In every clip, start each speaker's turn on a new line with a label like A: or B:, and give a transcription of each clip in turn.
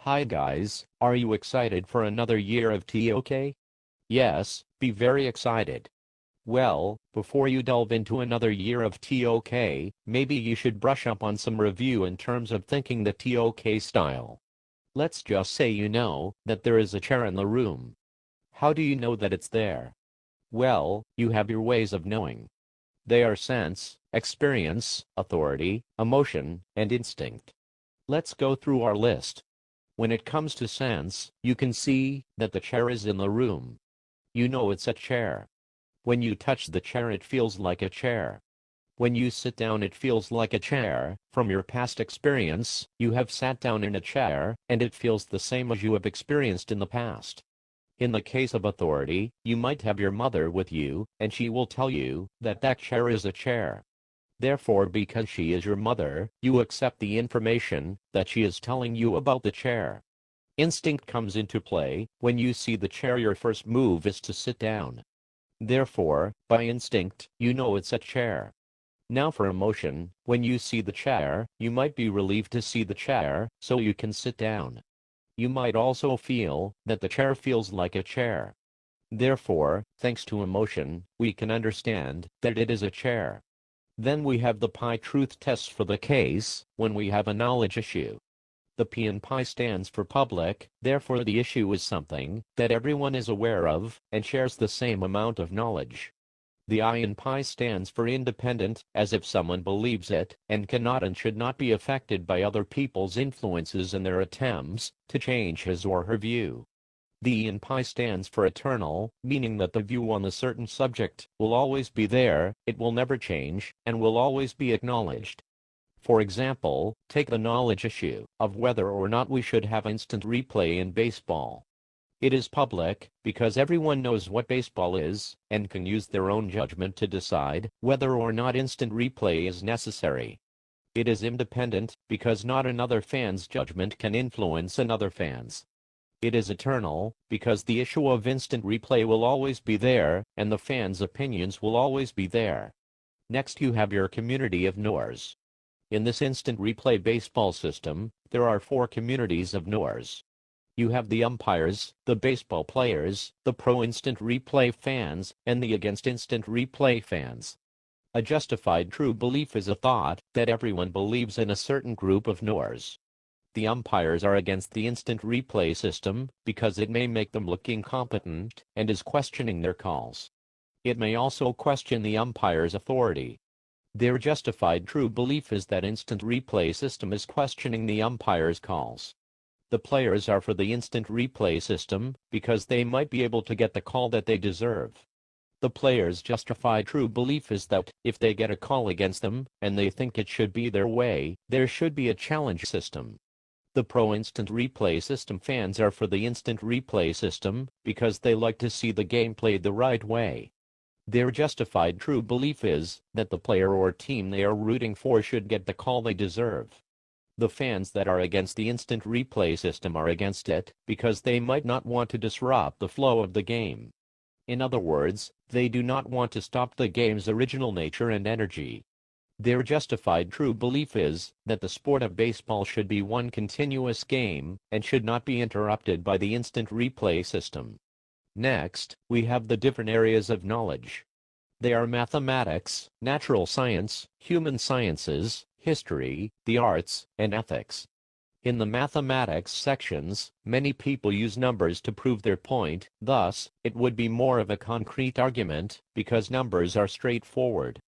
A: Hi guys, are you excited for another year of TOK? Yes, be very excited. Well, before you delve into another year of TOK, maybe you should brush up on some review in terms of thinking the TOK style. Let's just say you know that there is a chair in the room. How do you know that it's there? Well, you have your ways of knowing. They are sense, experience, authority, emotion, and instinct. Let's go through our list. When it comes to sense, you can see that the chair is in the room. You know it's a chair. When you touch the chair, it feels like a chair. When you sit down, it feels like a chair. From your past experience, you have sat down in a chair, and it feels the same as you have experienced in the past. In the case of authority, you might have your mother with you, and she will tell you that that chair is a chair. Therefore, because she is your mother, you accept the information that she is telling you about the chair. Instinct comes into play. When you see the chair, your first move is to sit down. Therefore, by instinct, you know it's a chair. Now for emotion, when you see the chair, you might be relieved to see the chair, so you can sit down. You might also feel that the chair feels like a chair. Therefore, thanks to emotion, we can understand that it is a chair. Then we have the pi truth test for the case when we have a knowledge issue. The P in pi stands for public, therefore the issue is something that everyone is aware of and shares the same amount of knowledge. The I in pi stands for independent, as if someone believes it and cannot and should not be affected by other people's influences and their attempts to change his or her view. The E in pi stands for eternal, meaning that the view on a certain subject will always be there, it will never change, and will always be acknowledged. For example, take the knowledge issue of whether or not we should have instant replay in baseball. It is public because everyone knows what baseball is and can use their own judgment to decide whether or not instant replay is necessary. It is independent because not another fan's judgment can influence another fan's. It is eternal, because the issue of instant replay will always be there, and the fans' opinions will always be there. Next you have your community of knowers. In this instant replay baseball system, there are 4 communities of knowers. You have the umpires, the baseball players, the pro-instant replay fans, and the against instant replay fans. A justified true belief is a thought that everyone believes in a certain group of knowers. The umpires are against the instant replay system because it may make them look incompetent and is questioning their calls. It may also question the umpire's authority. Their justified true belief is that instant replay system is questioning the umpire's calls. The players are for the instant replay system because they might be able to get the call that they deserve. The players' justified true belief is that if they get a call against them and they think it should be their way, there should be a challenge system. The pro-instant replay system fans are for the instant replay system because they like to see the game played the right way. Their justified true belief is that the player or team they are rooting for should get the call they deserve. The fans that are against the instant replay system are against it because they might not want to disrupt the flow of the game. In other words, they do not want to stop the game's original nature and energy. Their justified true belief is that the sport of baseball should be one continuous game and should not be interrupted by the instant replay system. Next, we have the different areas of knowledge. They are mathematics, natural science, human sciences, history, the arts, and ethics. In the mathematics sections, many people use numbers to prove their point, thus, it would be more of a concrete argument because numbers are straightforward.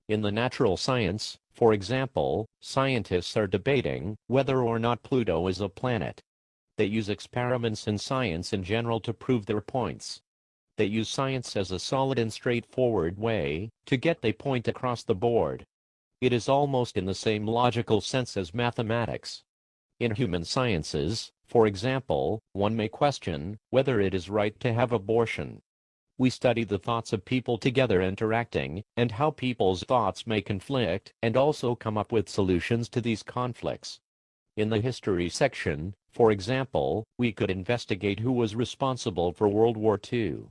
A: In the natural science, for example, scientists are debating whether or not Pluto is a planet. They use experiments and science in general to prove their points. They use science as a solid and straightforward way to get their point across the board. It is almost in the same logical sense as mathematics. In human sciences, for example, one may question whether it is right to have abortion. We study the thoughts of people together interacting, and how people's thoughts may conflict, and also come up with solutions to these conflicts. In the history section, for example, we could investigate who was responsible for World War II.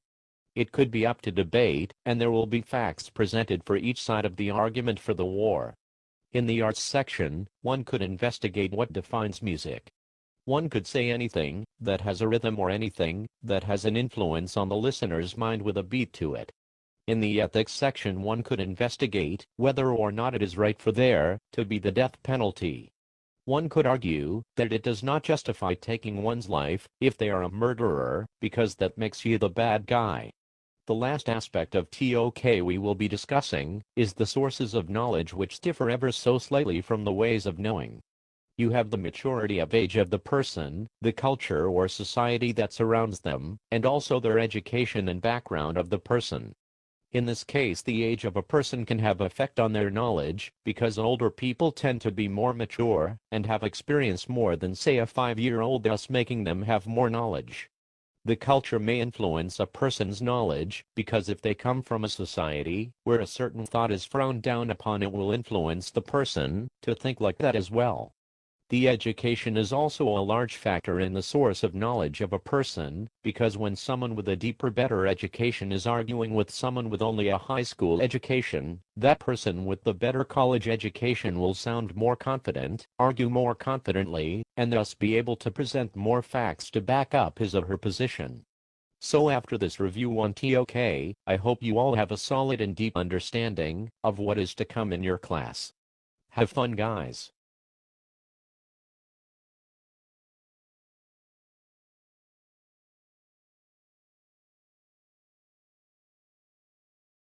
A: It could be up to debate, and there will be facts presented for each side of the argument for the war. In the arts section, one could investigate what defines music. One could say anything that has a rhythm or anything that has an influence on the listener's mind with a beat to it. In the ethics section, one could investigate whether or not it is right for there to be the death penalty. One could argue that it does not justify taking one's life if they are a murderer, because that makes you the bad guy. The last aspect of TOK we will be discussing is the sources of knowledge, which differ ever so slightly from the ways of knowing. You have the maturity of age of the person, the culture or society that surrounds them, and also their education and background of the person. In this case, the age of a person can have effect on their knowledge, because older people tend to be more mature and have experienced more than, say, a 5-year-old, thus making them have more knowledge. The culture may influence a person's knowledge, because if they come from a society where a certain thought is frowned down upon, it will influence the person to think like that as well. The education is also a large factor in the source of knowledge of a person, because when someone with a deeper, better education is arguing with someone with only a high school education, that person with the better college education will sound more confident, argue more confidently, and thus be able to present more facts to back up his or her position. So after this review on TOK, I hope you all have a solid and deep understanding of what is to come in your class. Have fun, guys.